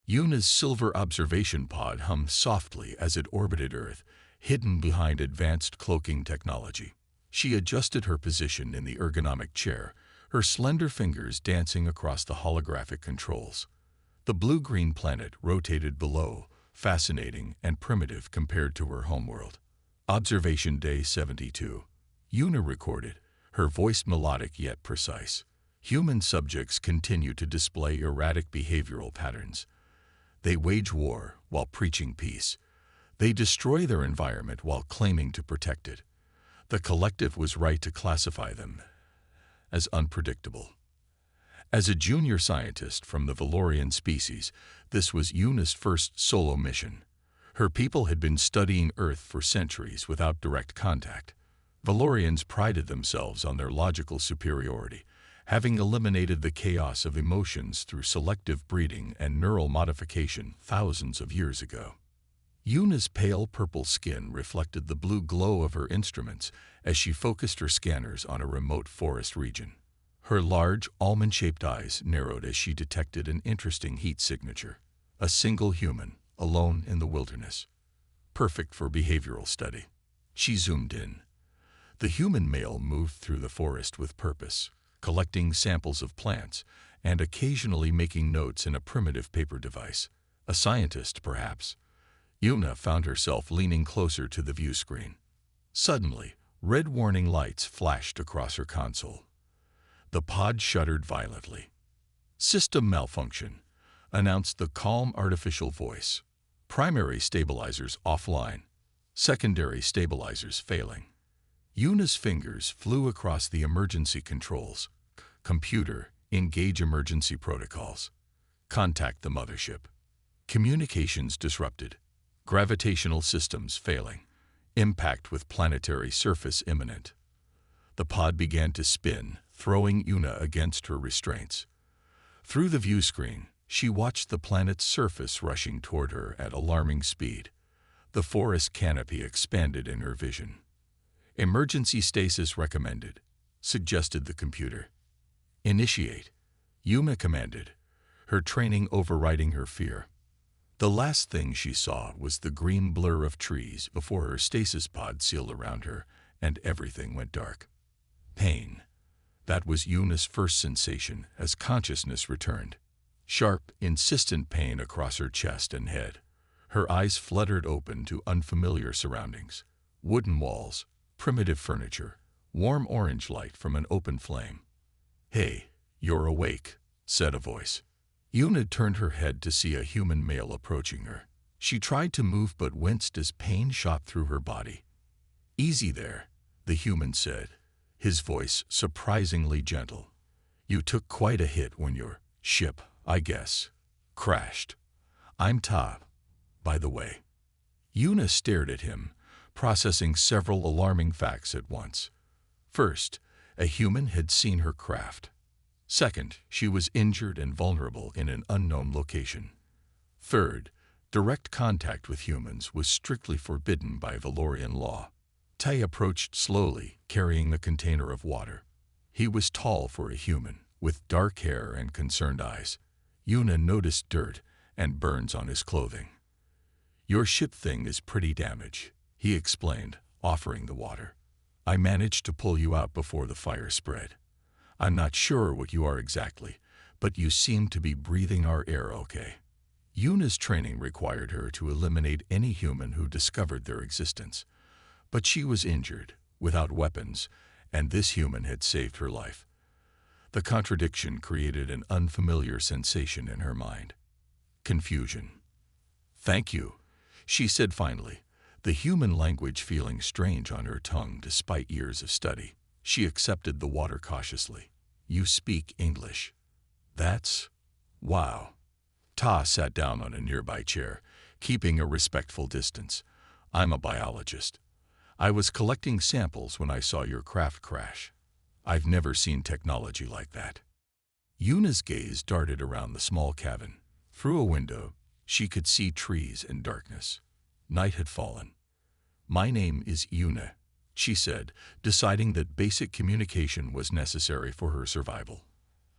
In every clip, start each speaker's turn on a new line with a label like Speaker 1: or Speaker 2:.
Speaker 1: Yuna's silver observation pod hummed softly as it orbited Earth, hidden behind advanced cloaking technology. She adjusted her position in the ergonomic chair, her slender fingers dancing across the holographic controls. The blue-green planet rotated below, fascinating and primitive compared to her homeworld. Observation Day 72. Yuna recorded, her voice melodic yet precise. Human subjects continue to display erratic behavioral patterns. They wage war while preaching peace. They destroy their environment while claiming to protect it. The collective was right to classify them as unpredictable. As a junior scientist from the Valorian species, this was Yuna's first solo mission. Her people had been studying Earth for centuries without direct contact. Valorians prided themselves on their logical superiority, having eliminated the chaos of emotions through selective breeding and neural modification thousands of years ago. Yuna's pale purple skin reflected the blue glow of her instruments as she focused her scanners on a remote forest region. Her large, almond-shaped eyes narrowed as she detected an interesting heat signature. A single human, alone in the wilderness. Perfect for behavioral study. She zoomed in. The human male moved through the forest with purpose, collecting samples of plants and occasionally making notes in a primitive paper device. A scientist, perhaps. Yuna found herself leaning closer to the view screen. Suddenly, red warning lights flashed across her console. The pod shuddered violently. "System malfunction," announced the calm artificial voice. "Primary stabilizers offline. Secondary stabilizers failing." Yuna's fingers flew across the emergency controls. "Computer, engage emergency protocols. Contact the mothership. Communications disrupted. Gravitational systems failing. Impact with planetary surface imminent." The pod began to spin, throwing Yuna against her restraints. Through the view screen, she watched the planet's surface rushing toward her at alarming speed. The forest canopy expanded in her vision. "Emergency stasis recommended," suggested the computer. "Initiate," Yuna commanded, her training overriding her fear. The last thing she saw was the green blur of trees before her stasis pod sealed around her, and everything went dark. Pain. That was Yuna's first sensation as consciousness returned. Sharp, insistent pain across her chest and head. Her eyes fluttered open to unfamiliar surroundings. Wooden walls, primitive furniture, warm orange light from an open flame. "Hey, you're awake," said a voice. Yuna turned her head to see a human male approaching her. She tried to move but winced as pain shot through her body. "Easy there," the human said, his voice surprisingly gentle. "You took quite a hit when your ship, I guess, crashed. I'm Ta, by the way." Yuna stared at him, processing several alarming facts at once. First, a human had seen her craft. Second, she was injured and vulnerable in an unknown location. Third, direct contact with humans was strictly forbidden by Valorian law. Tai approached slowly, carrying a container of water. He was tall for a human, with dark hair and concerned eyes. Yuna noticed dirt and burns on his clothing. "Your ship thing is pretty damaged," he explained, offering the water. "I managed to pull you out before the fire spread. I'm not sure what you are exactly, but you seem to be breathing our air okay." Yuna's training required her to eliminate any human who discovered their existence. But she was injured, without weapons, and this human had saved her life. The contradiction created an unfamiliar sensation in her mind. Confusion. "Thank you," she said finally, the human language feeling strange on her tongue despite years of study. She accepted the water cautiously. "You speak English. That's... wow." Ta sat down on a nearby chair, keeping a respectful distance. "I'm a biologist. I was collecting samples when I saw your craft crash. I've never seen technology like that." Yuna's gaze darted around the small cabin. Through a window, she could see trees and darkness. Night had fallen. "My name is Yuna," she said, deciding that basic communication was necessary for her survival.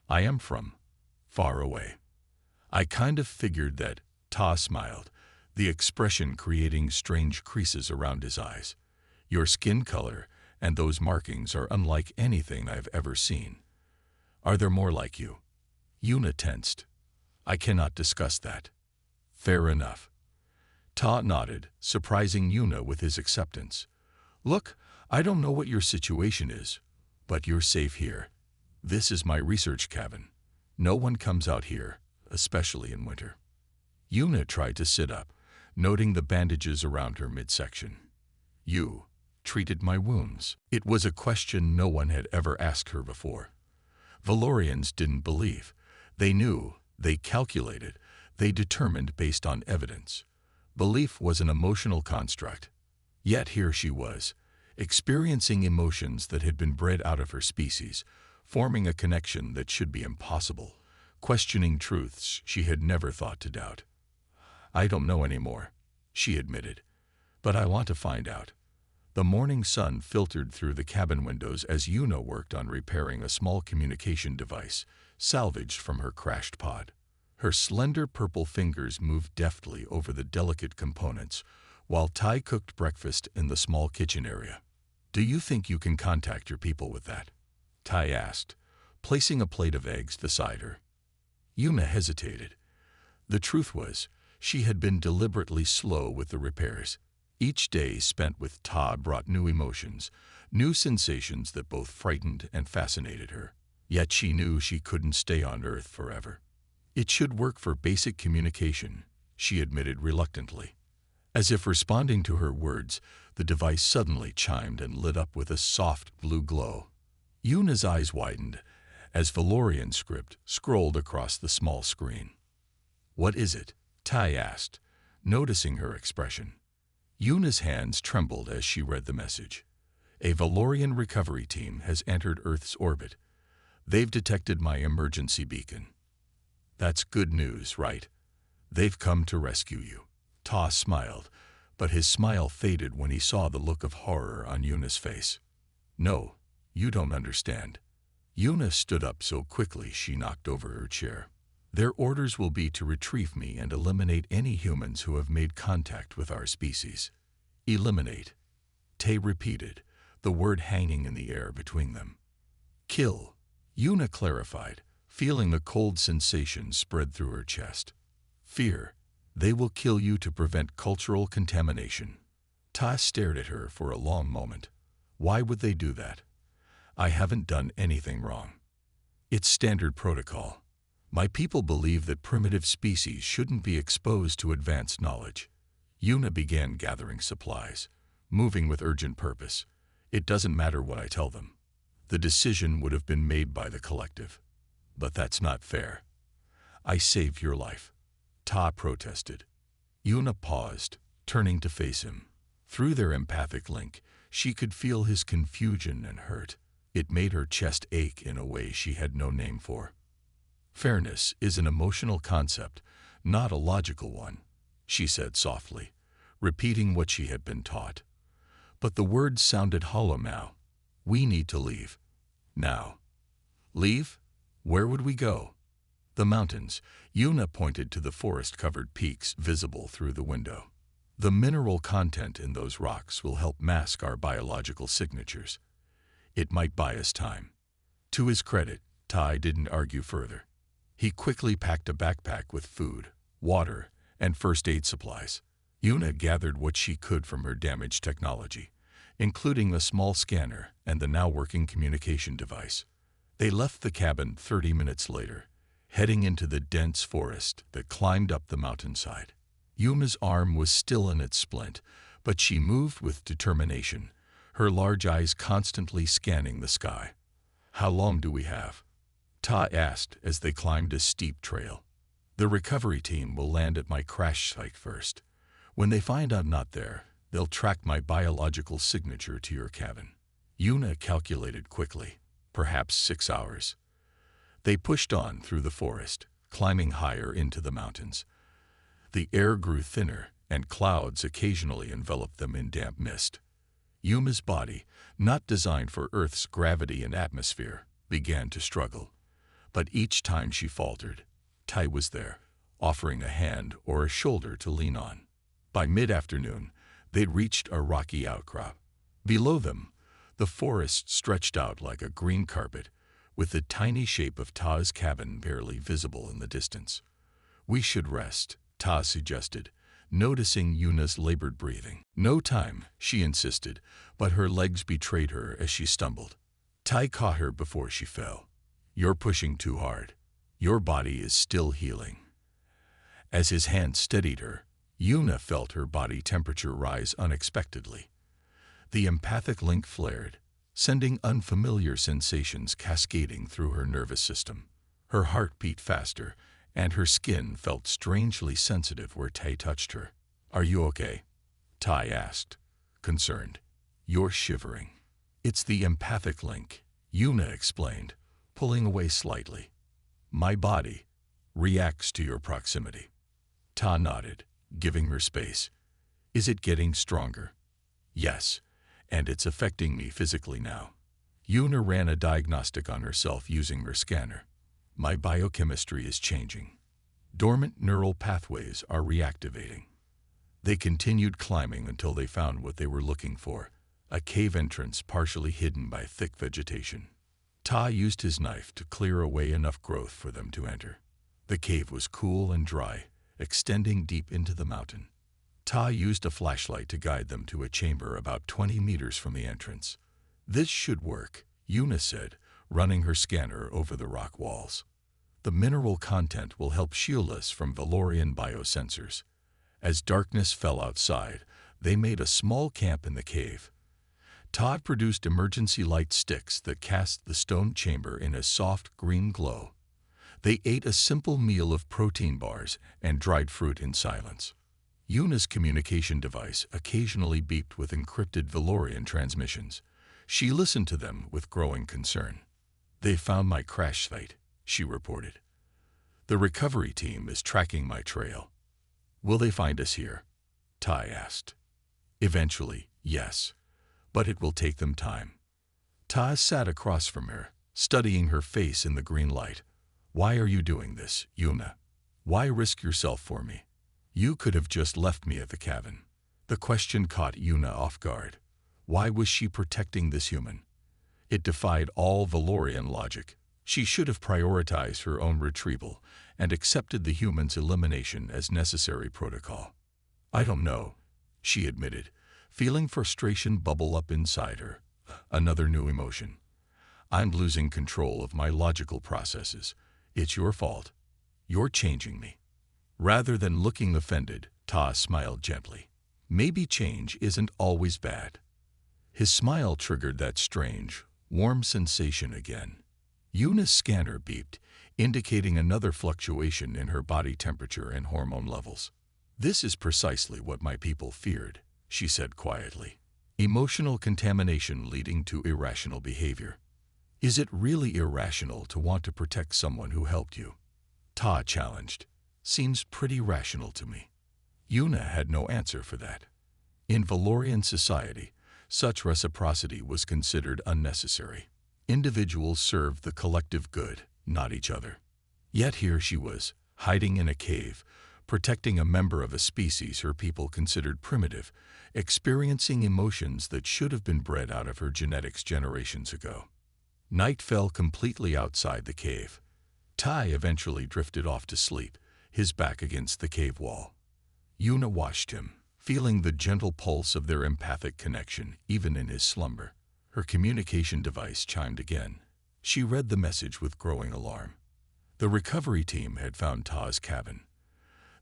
Speaker 1: "I am from far away. I kind of figured that. Ta smiled, the expression creating strange creases around his eyes. Your skin color and those markings are unlike anything I've ever seen. Are there more like you? Yuna tensed. I cannot discuss that. Fair enough. Ta nodded, surprising Yuna with his acceptance. Look, I don't know what your situation is, but you're safe here. This is my research cabin. No one comes out here, especially in winter. Yuna tried to sit up, noting the bandages around her midsection. You treated my wounds. It was a question no one had ever asked her before. Valorians didn't believe. They knew, they calculated, they determined based on evidence. Belief was an emotional construct. Yet here she was, experiencing emotions that had been bred out of her species, forming a connection that should be impossible, questioning truths she had never thought to doubt. I don't know anymore, she admitted, but I want to find out. The morning sun filtered through the cabin windows as Yuna worked on repairing a small communication device, salvaged from her crashed pod. Her slender purple fingers moved deftly over the delicate components, while Tai cooked breakfast in the small kitchen area. Do you think you can contact your people with that? Tai asked, placing a plate of eggs beside her. Yuna hesitated. The truth was, she had been deliberately slow with the repairs. Each day spent with Ta brought new emotions, new sensations that both frightened and fascinated her. Yet she knew she couldn't stay on Earth forever. It should work for basic communication, she admitted reluctantly. As if responding to her words, the device suddenly chimed and lit up with a soft blue glow. Yuna's eyes widened as Valorian script scrolled across the small screen. What is it? Tai asked, noticing her expression. Yuna's hands trembled as she read the message. A Valorian recovery team has entered Earth's orbit. They've detected my emergency beacon. That's good news, right? They've come to rescue you. Ta smiled, but his smile faded when he saw the look of horror on Yuna's face. No, you don't understand. Yuna stood up so quickly she knocked over her chair. Their orders will be to retrieve me and eliminate any humans who have made contact with our species. Eliminate. Tay repeated, the word hanging in the air between them. Kill. Yuna clarified, feeling the cold sensation spread through her chest. Fear. They will kill you to prevent cultural contamination. Ta stared at her for a long moment. Why would they do that? I haven't done anything wrong. It's standard protocol. My people believe that primitive species shouldn't be exposed to advanced knowledge. Yuna began gathering supplies, moving with urgent purpose. It doesn't matter what I tell them. The decision would have been made by the collective. But that's not fair. I saved your life. Ta protested. Yuna paused, turning to face him. Through their empathic link, she could feel his confusion and hurt. It made her chest ache in a way she had no name for. Fairness is an emotional concept, not a logical one, she said softly, repeating what she had been taught. But the words sounded hollow now. We need to leave. Now. Leave? Where would we go? The mountains. Yuna pointed to the forest-covered peaks visible through the window. The mineral content in those rocks will help mask our biological signatures. It might buy us time. To his credit, Tai didn't argue further. He quickly packed a backpack with food, water, and first aid supplies. Yuna gathered what she could from her damaged technology, including the small scanner and the now-working communication device. They left the cabin 30 minutes later, heading into the dense forest that climbed up the mountainside. Yuna's arm was still in its splint, but she moved with determination, her large eyes constantly scanning the sky. How long do we have? Ta asked as they climbed a steep trail. The recovery team will land at my crash site first. When they find I'm not there, they'll track my biological signature to your cabin. Yuna calculated quickly, perhaps 6 hours. They pushed on through the forest, climbing higher into the mountains. The air grew thinner, and clouds occasionally enveloped them in damp mist. Yuma's body, not designed for Earth's gravity and atmosphere, began to struggle. But each time she faltered, Tai was there, offering a hand or a shoulder to lean on. By mid-afternoon, they'd reached a rocky outcrop. Below them, the forest stretched out like a green carpet, with the tiny shape of Ta's cabin barely visible in the distance. "We should rest," Ta suggested, noticing Yuna's labored breathing. "No time," she insisted, but her legs betrayed her as she stumbled. Tai caught her before she fell. "You're pushing too hard. Your body is still healing." As his hand steadied her, Yuna felt her body temperature rise unexpectedly. The empathic link flared, sending unfamiliar sensations cascading through her nervous system. Her heart beat faster, and her skin felt strangely sensitive where Tai touched her. "Are you okay?" Tai asked, concerned. "You're shivering." "It's the empathic link," Yuna explained, pulling away slightly. "My body reacts to your proximity." Ta nodded, giving her space. "Is it getting stronger?" "Yes, and it's affecting me physically now." Yuna ran a diagnostic on herself using her scanner. "My biochemistry is changing. Dormant neural pathways are reactivating." They continued climbing until they found what they were looking for, a cave entrance partially hidden by thick vegetation. Ta used his knife to clear away enough growth for them to enter. The cave was cool and dry, extending deep into the mountain. Ta used a flashlight to guide them to a chamber about 20 meters from the entrance. "This should work," Yuna said, running her scanner over the rock walls. "The mineral content will help shield us from Valorian biosensors." As darkness fell outside, they made a small camp in the cave. Todd produced emergency light sticks that cast the stone chamber in a soft green glow. They ate a simple meal of protein bars and dried fruit in silence. Yuna's communication device occasionally beeped with encrypted Valorian transmissions. She listened to them with growing concern. "They found my crash site," she reported. "The recovery team is tracking my trail." "Will they find us here?" Tai asked. "Eventually, yes, but it will take them time." Ta sat across from her, studying her face in the green light. "Why are you doing this, Yuna? Why risk yourself for me? You could have just left me at the cabin." The question caught Yuna off guard. Why was she protecting this human? It defied all Valorian logic. She should have prioritized her own retrieval and accepted the human's elimination as necessary protocol. "I don't know," she admitted, feeling frustration bubble up inside her. Another new emotion. "I'm losing control of my logical processes. It's your fault. You're changing me." Rather than looking offended, Ta smiled gently. "Maybe change isn't always bad." His smile triggered that strange, warm sensation again. Yuna's scanner beeped, indicating another fluctuation in her body temperature and hormone levels. "This is precisely what my people feared," she said quietly. "Emotional contamination leading to irrational behavior." "Is it really irrational to want to protect someone who helped you?" Ta challenged. "Seems pretty rational to me." Yuna had no answer for that. In Valorian society, such reciprocity was considered unnecessary. Individuals served the collective good, not each other. Yet here she was, hiding in a cave, protecting a member of a species her people considered primitive, experiencing emotions that should have been bred out of her genetics generations ago. Night fell completely outside the cave. Tai eventually drifted off to sleep, his back against the cave wall. Yuna watched him, feeling the gentle pulse of their empathic connection even in his slumber. Her communication device chimed again. She read the message with growing alarm. The recovery team had found Ta's cabin.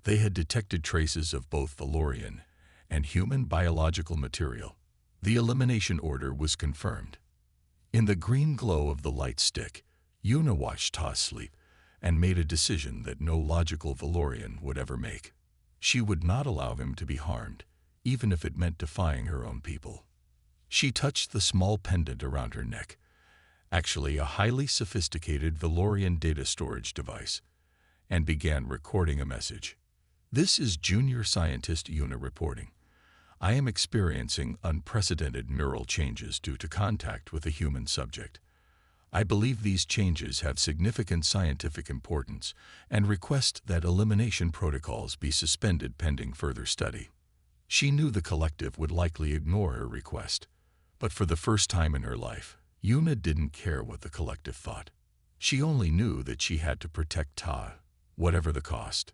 Speaker 1: They had detected traces of both Valorian and human biological material. The elimination order was confirmed. In the green glow of the light stick, Yuna watched Ta sleep and made a decision that no logical Valorian would ever make. She would not allow him to be harmed, even if it meant defying her own people. She touched the small pendant around her neck, actually a highly sophisticated Valorian data storage device, and began recording a message. "This is Junior Scientist Yuna reporting. I am experiencing unprecedented neural changes due to contact with a human subject. I believe these changes have significant scientific importance and request that elimination protocols be suspended pending further study. She knew the collective would likely ignore her request, but for the first time in her life, Yuna didn't care what the collective thought. She only knew that she had to protect Ta, whatever the cost.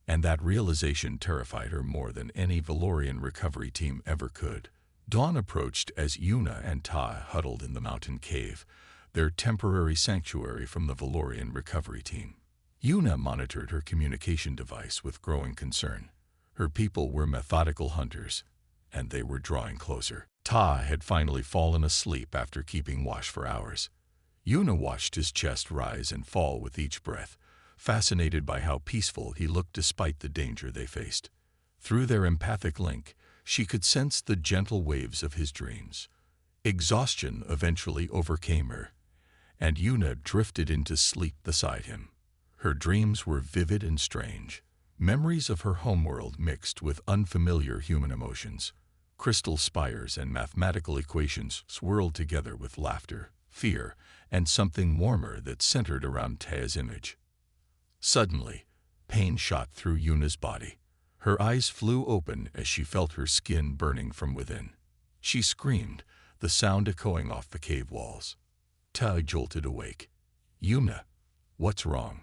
Speaker 1: And that realization terrified her more than any Valorian recovery team ever could. Dawn approached as Yuna and Ta huddled in the mountain cave, their temporary sanctuary from the Valorian recovery team. Yuna monitored her communication device with growing concern. Her people were methodical hunters, and they were drawing closer. Ta had finally fallen asleep after keeping watch for hours. Yuna watched his chest rise and fall with each breath, fascinated by how peaceful he looked despite the danger they faced. Through their empathic link, she could sense the gentle waves of his dreams. Exhaustion eventually overcame her, and Yuna drifted into sleep beside him. Her dreams were vivid and strange, memories of her homeworld mixed with unfamiliar human emotions. Crystal spires and mathematical equations swirled together with laughter, fear, and something warmer that centered around Ta's image. Suddenly, pain shot through Yuna's body. Her eyes flew open as she felt her skin burning from within. She screamed, the sound echoing off the cave walls. Ta jolted awake. "Yuna, what's wrong?"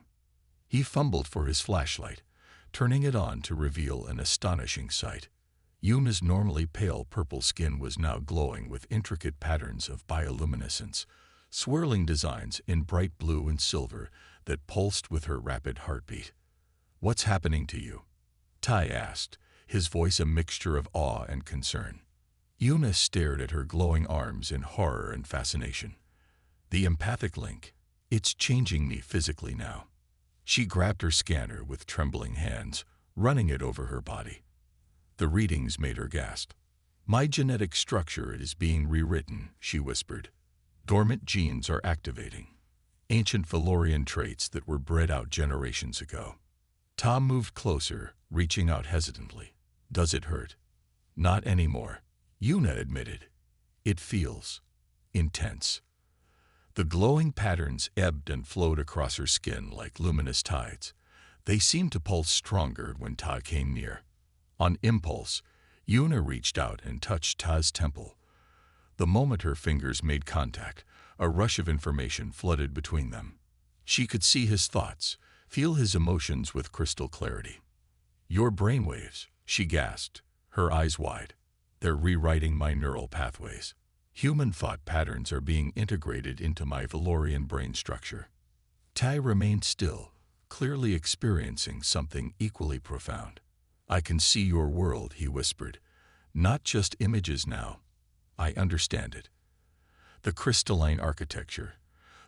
Speaker 1: He fumbled for his flashlight, turning it on to reveal an astonishing sight. Yuna's normally pale purple skin was now glowing with intricate patterns of bioluminescence, swirling designs in bright blue and silver that pulsed with her rapid heartbeat. "What's happening to you?" Tai asked, his voice a mixture of awe and concern. Yuna stared at her glowing arms in horror and fascination. "The empathic link. It's changing me physically now." She grabbed her scanner with trembling hands, running it over her body. The readings made her gasp. "My genetic structure is being rewritten," she whispered. "Dormant genes are activating. Ancient Valorian traits that were bred out generations ago." Tom moved closer, reaching out hesitantly. "Does it hurt?" "Not anymore," Yuna admitted. "It feels intense." The glowing patterns ebbed and flowed across her skin like luminous tides. They seemed to pulse stronger when Ta came near. On impulse, Yuna reached out and touched Ta's temple. The moment her fingers made contact, a rush of information flooded between them. She could see his thoughts, feel his emotions with crystal clarity. "Your brainwaves," she gasped, her eyes wide. "They're rewriting my neural pathways. Human thought patterns are being integrated into my Valorian brain structure." Tai remained still, clearly experiencing something equally profound. "I can see your world," he whispered. "Not just images now. I understand it. The crystalline architecture,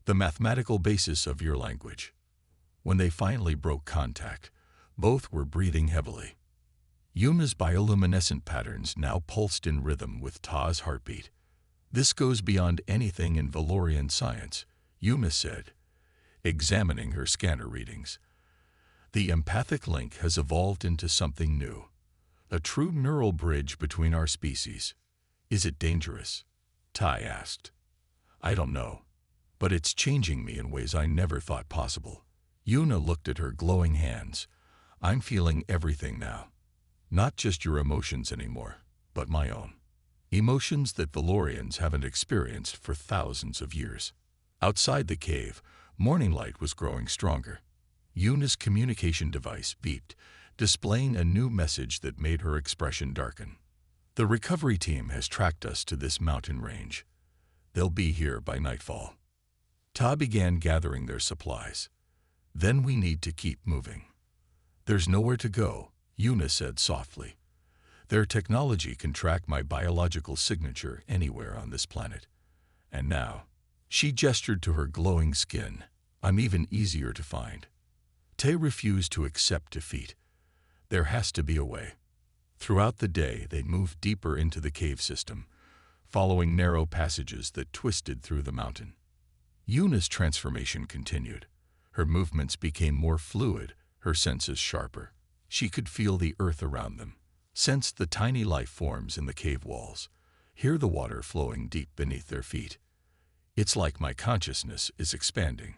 Speaker 1: the mathematical basis of your language." When they finally broke contact, both were breathing heavily. Yuna's bioluminescent patterns now pulsed in rhythm with Ta's heartbeat. "This goes beyond anything in Valorian science," Yuna said, examining her scanner readings. "The empathic link has evolved into something new, a true neural bridge between our species." "Is it dangerous?" Tai asked. "I don't know, but it's changing me in ways I never thought possible." Yuna looked at her glowing hands. "I'm feeling everything now. Not just your emotions anymore, but my own. Emotions that Valorians haven't experienced for thousands of years." Outside the cave, morning light was growing stronger. Yuna's communication device beeped, displaying a new message that made her expression darken. "The recovery team has tracked us to this mountain range. They'll be here by nightfall." Ta began gathering their supplies. "Then we need to keep moving." "There's nowhere to go," Yuna said softly. "Their technology can track my biological signature anywhere on this planet. And now," she gestured to her glowing skin, "I'm even easier to find." Tay refused to accept defeat. There has to be a way. Throughout the day, they moved deeper into the cave system, following narrow passages that twisted through the mountain. Yuna's transformation continued. Her movements became more fluid, her senses sharper. She could feel the earth around them, sense the tiny life forms in the cave walls, hear the water flowing deep beneath their feet. It's like my consciousness is expanding,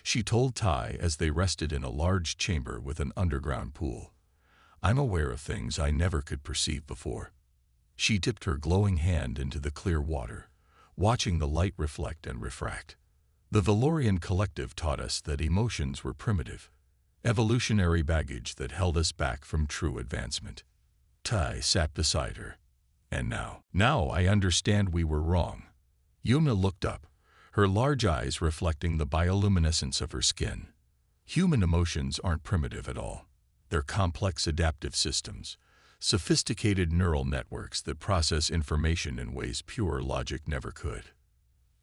Speaker 1: she told Ty as they rested in a large chamber with an underground pool. I'm aware of things I never could perceive before. She dipped her glowing hand into the clear water, watching the light reflect and refract. The Valorian collective taught us that emotions were primitive, evolutionary baggage that held us back from true advancement. Ty sat beside her. And now I understand we were wrong. Yuna looked up, her large eyes reflecting the bioluminescence of her skin. Human emotions aren't primitive at all. They're complex adaptive systems, sophisticated neural networks that process information in ways pure logic never could.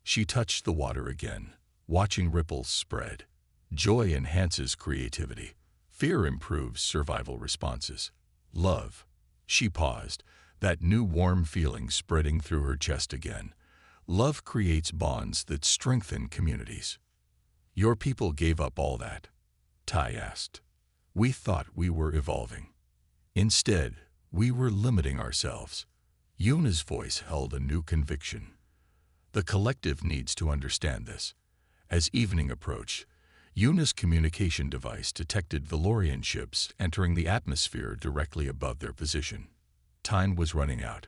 Speaker 1: She touched the water again, watching ripples spread. Joy enhances creativity. Fear improves survival responses. Love. She paused, that new warm feeling spreading through her chest again. Love creates bonds that strengthen communities. Your people gave up all that? Ty asked. We thought we were evolving. Instead, we were limiting ourselves. Yuna's voice held a new conviction. The collective needs to understand this. As evening approached, Yuna's communication device detected Valorian ships entering the atmosphere directly above their position. Time was running out.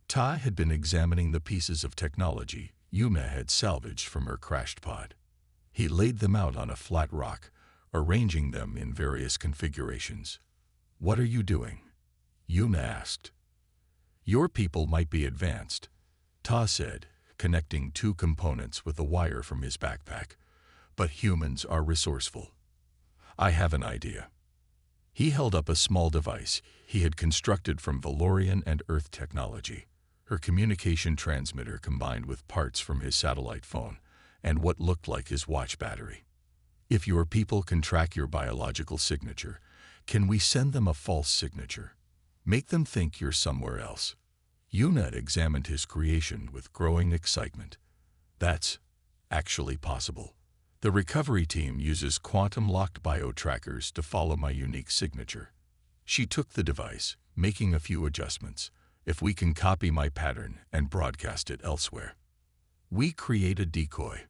Speaker 1: Ty had been examining the pieces of technology Yuna had salvaged from her crashed pod. He laid them out on a flat rock, arranging them in various configurations. What are you doing? Yuna asked. Your people might be advanced, Ta said, connecting two components with a wire from his backpack. But humans are resourceful. I have an idea. He held up a small device he had constructed from Valorian and Earth technology, her communication transmitter combined with parts from his satellite phone and what looked like his watch battery. If your people can track your biological signature, can we send them a false signature? Make them think you're somewhere else. Yuna examined his creation with growing excitement. That's actually possible. The recovery team uses quantum-locked bio-trackers to follow my unique signature. She took the device, making a few adjustments. If we can copy my pattern and broadcast it elsewhere. We create a decoy.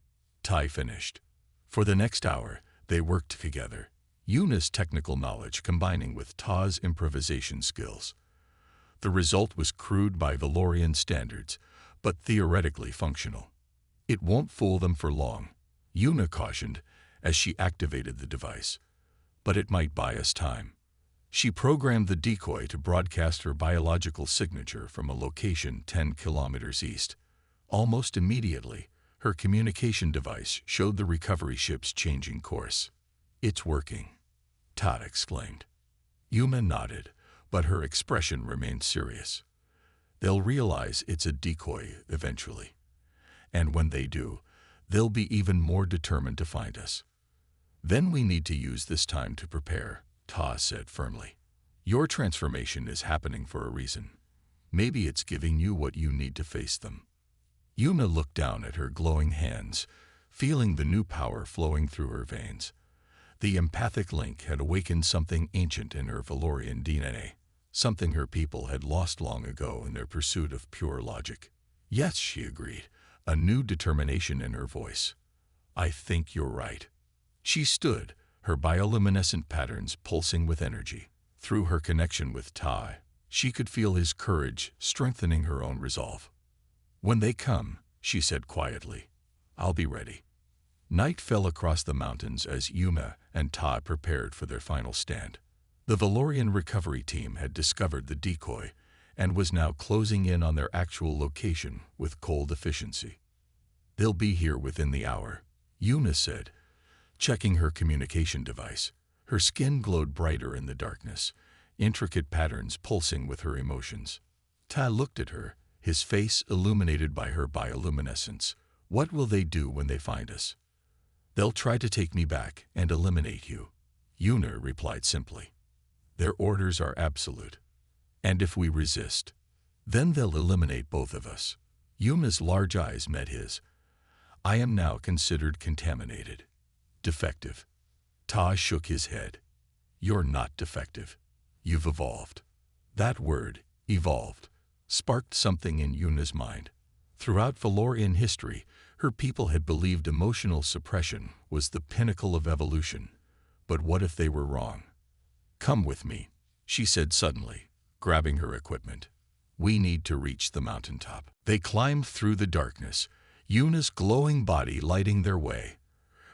Speaker 1: Ty finished. For the next hour, they worked together, Yuna's technical knowledge combining with Ta's improvisation skills. The result was crude by Valorian standards, but theoretically functional. It won't fool them for long, Yuna cautioned as she activated the device. But it might buy us time. She programmed the decoy to broadcast her biological signature from a location 10 kilometers east. Almost immediately, her communication device showed the recovery ships changing course. It's working, Todd exclaimed. Yuna nodded, but her expression remained serious. They'll realize it's a decoy eventually. And when they do, they'll be even more determined to find us. Then we need to use this time to prepare, Ta said firmly. Your transformation is happening for a reason. Maybe it's giving you what you need to face them. Yuna looked down at her glowing hands, feeling the new power flowing through her veins. The empathic link had awakened something ancient in her Valorian DNA, something her people had lost long ago in their pursuit of pure logic. Yes, she agreed, a new determination in her voice. I think you're right. She stood, her bioluminescent patterns pulsing with energy. Through her connection with Tai, she could feel his courage strengthening her own resolve. When they come, she said quietly, I'll be ready. Night fell across the mountains as Yuma and Ta prepared for their final stand. The Valorian recovery team had discovered the decoy and was now closing in on their actual location with cold efficiency. They'll be here within the hour, Yuna said, checking her communication device. Her skin glowed brighter in the darkness, intricate patterns pulsing with her emotions. Ta looked at her, his face illuminated by her bioluminescence. What will they do when they find us? They'll try to take me back and eliminate you, Yuna replied simply. Their orders are absolute. And if we resist, then they'll eliminate both of us. Yuna's large eyes met his. I am now considered contaminated. Defective. Ta shook his head. You're not defective. You've evolved. That word, evolved, sparked something in Yuna's mind. Throughout Valorian history, her people had believed emotional suppression was the pinnacle of evolution. But what if they were wrong? "Come with me," she said suddenly, grabbing her equipment. "We need to reach the mountaintop." They climbed through the darkness, Yuna's glowing body lighting their way.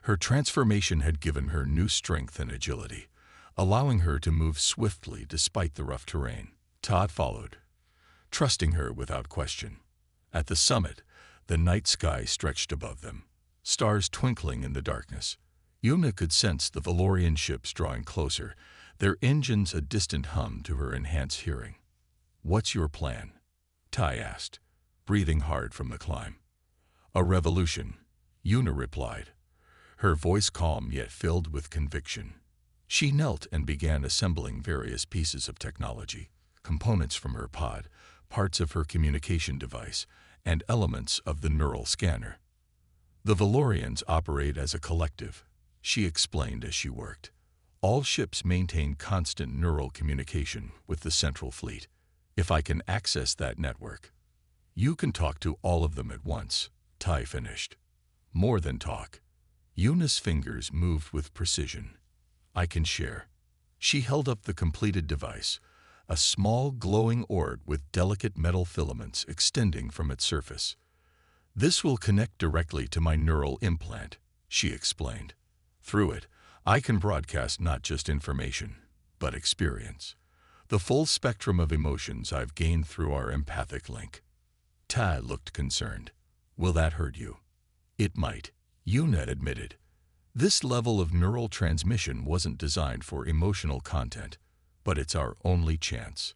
Speaker 1: Her transformation had given her new strength and agility, allowing her to move swiftly despite the rough terrain. Todd followed, trusting her without question. At the summit, the night sky stretched above them, stars twinkling in the darkness. Yuna could sense the Valorian ships drawing closer, their engines a distant hum to her enhanced hearing. "What's your plan?" Tai asked, breathing hard from the climb. "A revolution," Yuna replied, her voice calm yet filled with conviction. She knelt and began assembling various pieces of technology, components from her pod, parts of her communication device, and elements of the neural scanner. "The Valorians operate as a collective," she explained as she worked. "All ships maintain constant neural communication with the central fleet. If I can access that network, you can talk to all of them at once," Tai finished. "More than talk." Yuna's fingers moved with precision. "I can share." She held up the completed device, a small glowing orb with delicate metal filaments extending from its surface. "This will connect directly to my neural implant," she explained. "Through it, I can broadcast not just information, but experience. The full spectrum of emotions I've gained through our empathic link." Tai looked concerned. "Will that hurt you?" "It might," Yuna admitted. "This level of neural transmission wasn't designed for emotional content, but it's our only chance."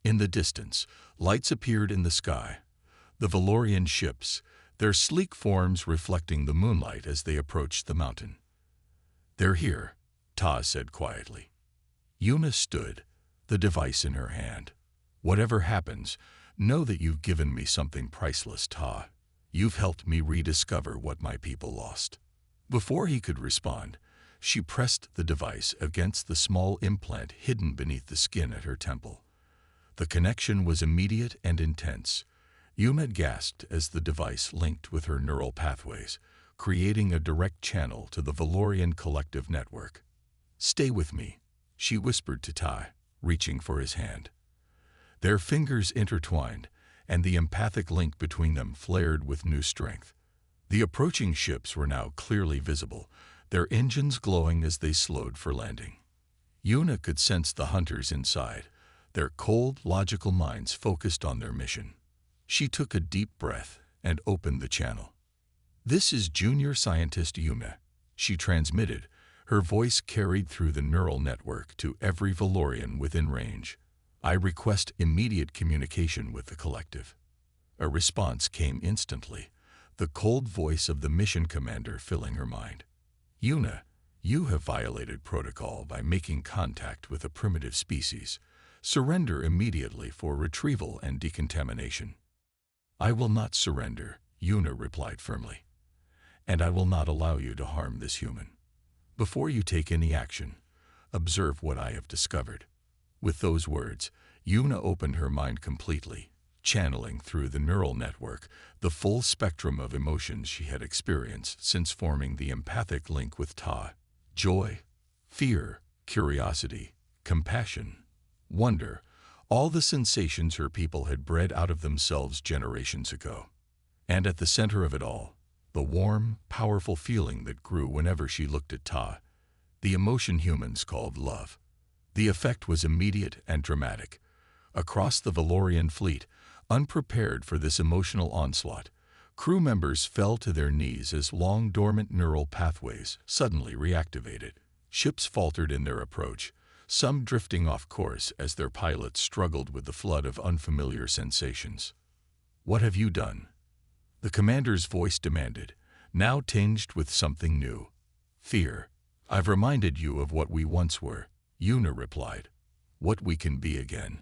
Speaker 1: In the distance, lights appeared in the sky. The Valorian ships, their sleek forms reflecting the moonlight as they approached the mountain. "They're here," Ta said quietly. Yuna stood, the device in her hand. "Whatever happens, know that you've given me something priceless, Ta. You've helped me rediscover what my people lost." Before he could respond, she pressed the device against the small implant hidden beneath the skin at her temple. The connection was immediate and intense. Yuna gasped as the device linked with her neural pathways, creating a direct channel to the Valorian collective network. "Stay with me," she whispered to Tai, reaching for his hand. Their fingers intertwined, and the empathic link between them flared with new strength. The approaching ships were now clearly visible, their engines glowing as they slowed for landing. Yuna could sense the hunters inside, their cold, logical minds focused on their mission. She took a deep breath and opened the channel. "This is Junior Scientist Yuna," she transmitted, her voice carried through the neural network to every Valorian within range. "I request immediate communication with the collective." A response came instantly, the cold voice of the mission commander filling her mind. "Yuna, you have violated protocol by making contact with a primitive species. Surrender immediately for retrieval and decontamination." "I will not surrender," Yuna replied firmly. "And I will not allow you to harm this human. Before you take any action, observe what I have discovered." With those words, Yuna opened her mind completely, channeling through the neural network the full spectrum of emotions she had experienced since forming the empathic link with Ta. Joy, fear, curiosity, compassion, wonder, all the sensations her people had bred out of themselves generations ago. And at the center of it all, the warm, powerful feeling that grew whenever she looked at Ta, the emotion humans called love. The effect was immediate and dramatic. Across the Valorian fleet, unprepared for this emotional onslaught, crew members fell to their knees as long-dormant neural pathways suddenly reactivated. Ships faltered in their approach, some drifting off course as their pilots struggled with the flood of unfamiliar sensations. "What have you done?" the commander's voice demanded, now tinged with something new. "Fear. I've reminded you of what we once were," Yuna replied. "What we can be again."